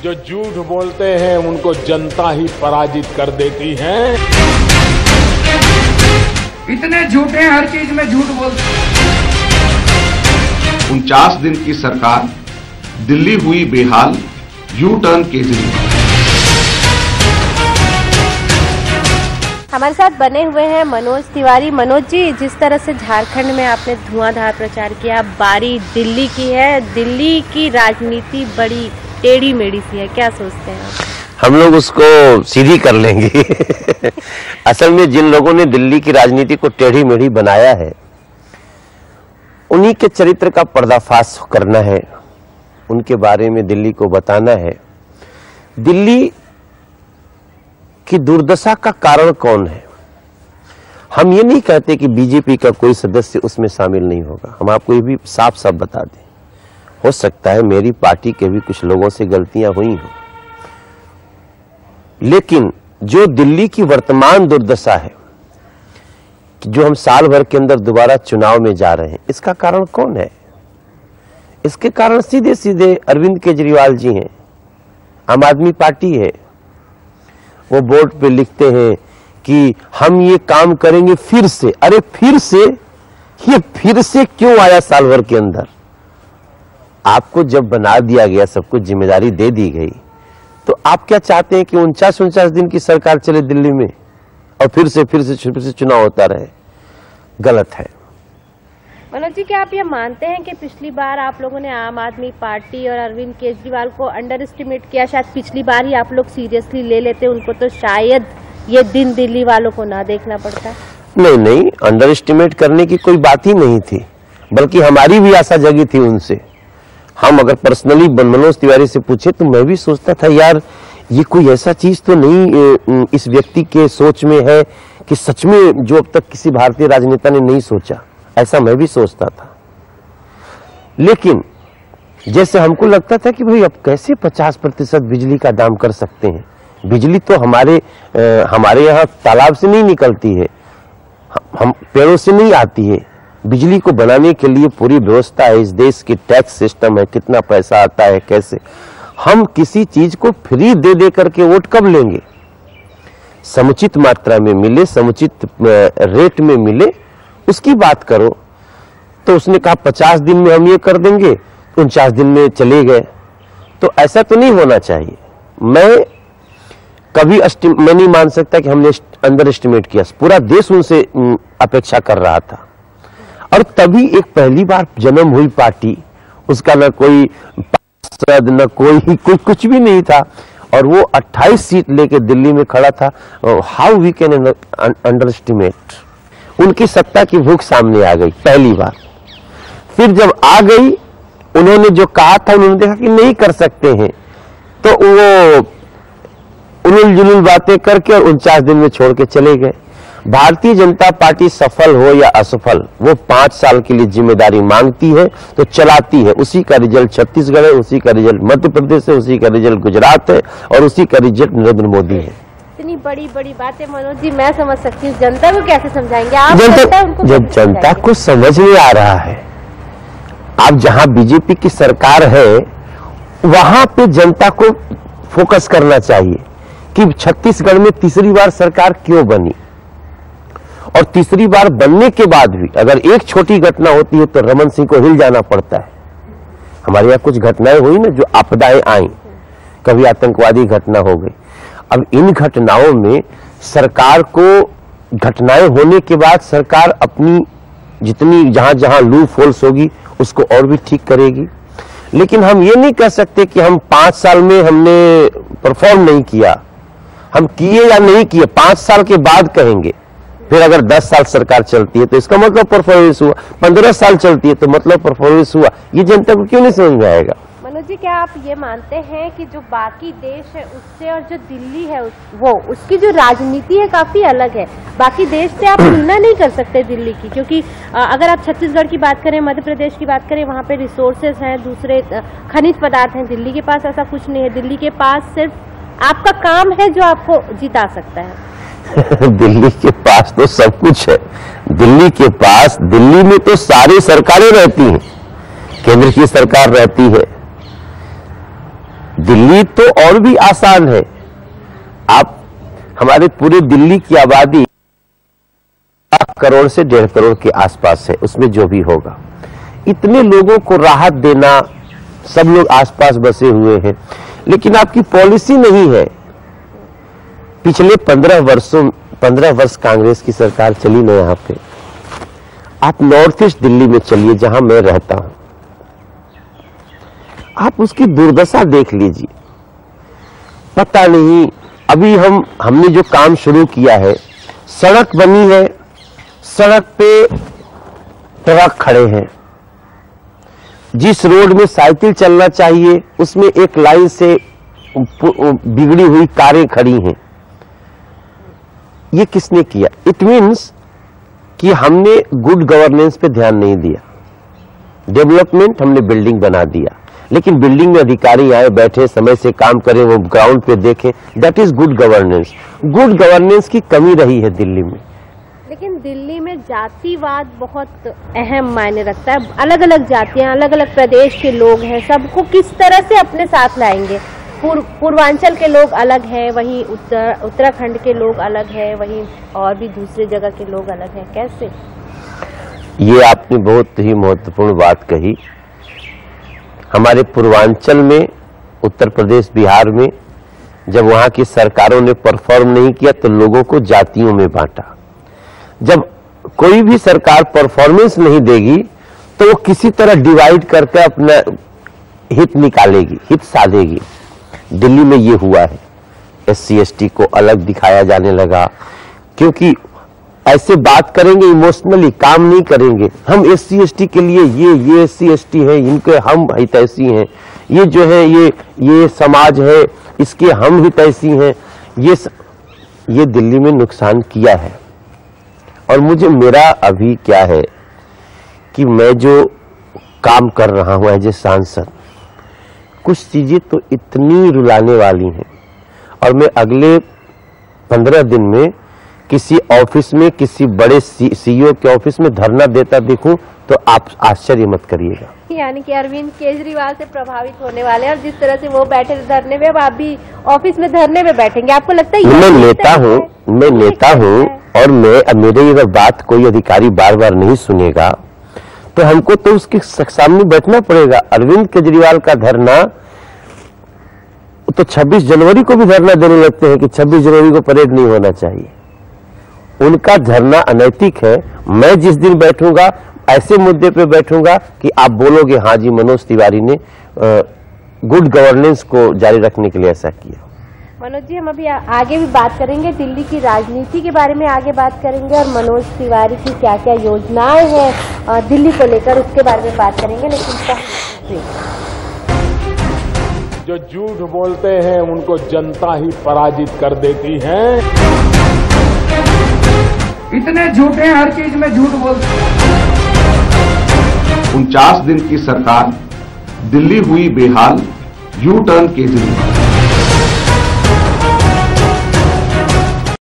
जो झूठ बोलते हैं उनको जनता ही पराजित कर देती है। इतने झूठे हैं, हर चीज में झूठ बोलते हैं। 49 दिन की सरकार, दिल्ली हुई बेहाल, यू टर्न केजरीवाल। हमारे साथ बने हुए हैं मनोज तिवारी। मनोज जी, जिस तरह से झारखंड में आपने धुआंधार प्रचार किया, बारी दिल्ली की है। दिल्ली की राजनीति बड़ी टेढ़ी मेढ़ी सी है, क्या सोचते हैं आप? हम लोग उसको सीधी कर लेंगे। असल में जिन लोगों ने दिल्ली की राजनीति को टेढ़ी मेढ़ी बनाया है, उन्हीं के चरित्र का पर्दाफाश करना है, उनके बारे में दिल्ली को बताना है। दिल्ली की दुर्दशा का कारण कौन है? हम ये नहीं कहते कि बीजेपी का कोई सदस्य उसमें शामिल नहीं होगा। हम आपको ये भी साफ साफ बता दें, हो सकता है मेरी पार्टी के भी कुछ लोगों से गलतियां हुई हों, लेकिन जो दिल्ली की वर्तमान दुर्दशा है, जो हम साल भर के अंदर दोबारा चुनाव में जा रहे हैं, इसका कारण कौन है? इसके कारण सीधे सीधे अरविंद केजरीवाल जी हैं, आम आदमी पार्टी है। वो बोर्ड पे लिखते हैं कि हम ये काम करेंगे फिर से। अरे फिर से? ये फिर से क्यों आया साल भर के अंदर? आपको जब बना दिया गया, सब कुछ जिम्मेदारी दे दी गई, तो आप क्या चाहते हैं कि 49 दिन की सरकार चले दिल्ली में और फिर से चुनाव होता रहे? गलत है। मनोज जी, क्या आप ये मानते हैं कि पिछली बार आप लोगों ने आम आदमी पार्टी और अरविंद केजरीवाल को अंडर एस्टिमेट किया? शायद पिछली बार ही आप लोग सीरियसली ले लेते उनको, तो शायद ये दिन दिल्ली वालों को ना देखना पड़ता। नहीं, अंडर एस्टिमेट करने की कोई बात ही नहीं थी, बल्कि हमारी भी आशा जगी थी उनसे। हम अगर पर्सनली मनोज तिवारी से पूछे तो मैं भी सोचता था, यार ये कोई ऐसा चीज तो नहीं इस व्यक्ति के सोच में है कि सच में जो अब तक किसी भारतीय राजनेता ने नहीं सोचा। ऐसा मैं भी सोचता था, लेकिन जैसे हमको लगता था कि भाई अब कैसे 50% बिजली का दाम कर सकते हैं? बिजली तो हमारे यहाँ तालाब से नहीं निकलती है, हम पेड़ों से नहीं आती है। बिजली को बनाने के लिए पूरी व्यवस्था है, इस देश की टैक्स सिस्टम है, कितना पैसा आता है, कैसे। हम किसी चीज को फ्री दे दे करके वोट कब लेंगे? समुचित मात्रा में मिले, समुचित रेट में मिले, उसकी बात करो। तो उसने कहा 50 दिन में हम ये कर देंगे, 49 दिन में चले गए। तो ऐसा तो नहीं होना चाहिए। मैं नहीं मान सकता कि हमने अंडर एस्टिमेट किया। पूरा देश उनसे अपेक्षा कर रहा था, और तभी एक पहली बार जन्म हुई पार्टी, उसका न कोई पार्षद न कोई कुछ भी नहीं था, और वो 28 सीट लेके दिल्ली में खड़ा था। How we can underestimate? उनकी सत्ता की भूख सामने आ गई पहली बार। फिर जब आ गई, उन्होंने जो कहा था, उन्होंने देखा कि नहीं कर सकते हैं, तो वो उलूल जुलूल बातें करके और 49 दिन में छोड़ के चले गए। भारतीय जनता पार्टी सफल हो या असफल, वो 5 साल के लिए जिम्मेदारी मांगती है तो चलाती है। उसी का रिजल्ट छत्तीसगढ़ है, उसी का रिजल्ट मध्य प्रदेश है, उसी का रिजल्ट गुजरात है, और उसी का रिजल्ट नरेंद्र मोदी है। इतनी बड़ी बड़ी बातें मनोज जी, मैं समझ सकती हूँ, जनता को कैसे समझाएंगे आप? जब जनता को समझ में आ रहा है, आप जहां बीजेपी की सरकार है वहां पे जनता को फोकस करना चाहिए कि छत्तीसगढ़ में तीसरी बार सरकार क्यों बनी, और तीसरी बार बनने के बाद भी अगर एक छोटी घटना होती है तो रमन सिंह को हिल जाना पड़ता है। हमारे यहाँ कुछ घटनाएं हुई ना, जो आपदाएं आई, कभी आतंकवादी घटना हो गई। अब इन घटनाओं में सरकार को, घटनाएं होने के बाद सरकार अपनी जितनी जहां जहां लूप होल्स होगी उसको और भी ठीक करेगी। लेकिन हम ये नहीं कह सकते कि हम 5 साल में हमने परफॉर्म नहीं किया। हम किए या नहीं किए 5 साल के बाद कहेंगे। फिर अगर 10 साल सरकार चलती है तो इसका मतलब परफॉर्मेंस हुआ, 15 साल चलती है तो मतलब परफॉर्मेंस हुआ। ये जनता को क्यों नहीं समझ में आएगा? मनोज जी, क्या आप ये मानते हैं कि जो बाकी देश है उससे और जो दिल्ली है वो उसकी जो राजनीति है काफी अलग है? बाकी देश से आप तुलना नहीं कर सकते दिल्ली की, क्योंकि अगर आप छत्तीसगढ़ की बात करें, मध्य प्रदेश की बात करें, वहाँ पे रिसोर्सेज हैं, दूसरे खनिज पदार्थ हैं। दिल्ली के पास ऐसा कुछ नहीं है। दिल्ली के पास सिर्फ आपका काम है जो आपको जिता सकता है। दिल्ली के पास तो सब कुछ है। दिल्ली के पास, दिल्ली में तो सारी सरकारें रहती हैं, केंद्र की सरकार रहती है, दिल्ली तो और भी आसान है। आप हमारे पूरे दिल्ली की आबादी 1 करोड़ से 1.5 करोड़ के आसपास है, उसमें जो भी होगा इतने लोगों को राहत देना, सब लोग आसपास बसे हुए हैं, लेकिन आपकी पॉलिसी नहीं है। पिछले 15 वर्ष कांग्रेस की सरकार चली ना यहां पे। आप नॉर्थ ईस्ट दिल्ली में चलिए जहां मैं रहता हूं, आप उसकी दुर्दशा देख लीजिए। पता नहीं, अभी हमने जो काम शुरू किया है, सड़क बनी है, सड़क पे ट्रक खड़े हैं, जिस रोड में साइकिल चलना चाहिए उसमें एक लाइन से बिगड़ी हुई कारें खड़ी हैं। ये किसने किया? इट मीन्स कि हमने गुड गवर्नेंस पे ध्यान नहीं दिया। डेवलपमेंट, हमने बिल्डिंग बना दिया, लेकिन बिल्डिंग में अधिकारी आए, बैठे, समय से काम करें, वो ग्राउंड पे देखें, that is good governance. Good governance की कमी रही है दिल्ली में। लेकिन दिल्ली में जातिवाद बहुत अहम मायने रखता है। अलग अलग जातियां, अलग अलग प्रदेश के लोग हैं, सबको किस तरह से अपने साथ लाएंगे? पूर्वांचल के लोग अलग हैं, वहीं उत्तराखंड के लोग अलग हैं, वहीं और भी दूसरी जगह के लोग अलग हैं, कैसे? ये आपने बहुत ही महत्वपूर्ण बात कही। हमारे पूर्वांचल में, उत्तर प्रदेश, बिहार में जब वहां की सरकारों ने परफॉर्म नहीं किया तो लोगों को जातियों में बांटा। जब कोई भी सरकार परफॉर्मेंस नहीं देगी तो वो किसी तरह डिवाइड करके अपना हित निकालेगी, हित साधेगी। दिल्ली में ये हुआ है। SC ST को अलग दिखाया जाने लगा, क्योंकि ऐसे बात करेंगे इमोशनली, काम नहीं करेंगे। हम SC ST के लिए ये SC ST है, इनके हम हितैषी हैं, ये जो है ये समाज है, इसके हम हितैषी हैं। ये दिल्ली में नुकसान किया है। और मेरा अभी क्या है कि मैं जो काम कर रहा हूं एज ए सांसद, कुछ चीजें तो इतनी रुलाने वाली हैं, और मैं अगले 15 दिन में किसी ऑफिस में, किसी बड़े CEO के ऑफिस में धरना देता दिखूं तो आप आश्चर्य मत करिएगा। यानी कि अरविंद केजरीवाल से प्रभावित होने वाले, और जिस तरह से वो बैठे धरने में, अब आप भी ऑफिस में धरने में बैठेंगे, आपको लगता है? मैं नेता हूँ और मेरे अगर बात कोई अधिकारी बार बार नहीं सुनेगा तो हमको तो उसके सामने बैठना पड़ेगा। अरविंद केजरीवाल का धरना तो 26 जनवरी को भी धरना देने लगते हैं कि 26 जनवरी को परेड नहीं होना चाहिए। उनका धरना अनैतिक है। मैं जिस दिन बैठूंगा ऐसे मुद्दे पे बैठूंगा कि आप बोलोगे हाँ जी, मनोज तिवारी ने गुड गवर्नेंस को जारी रखने के लिए ऐसा किया। मनोज जी, हम अभी आगे भी बात करेंगे, दिल्ली की राजनीति के बारे में आगे बात करेंगे, और मनोज तिवारी की क्या क्या योजनाएं हैं दिल्ली को लेकर, उसके बारे में बात करेंगे। लेकिन जो झूठ बोलते हैं उनको जनता ही पराजित कर देती है। इतने झूठे हैं, हर चीज में झूठ बोलते हैं। 49 दिन की सरकार, दिल्ली हुई बेहाल, यू टर्न केजरीवाल।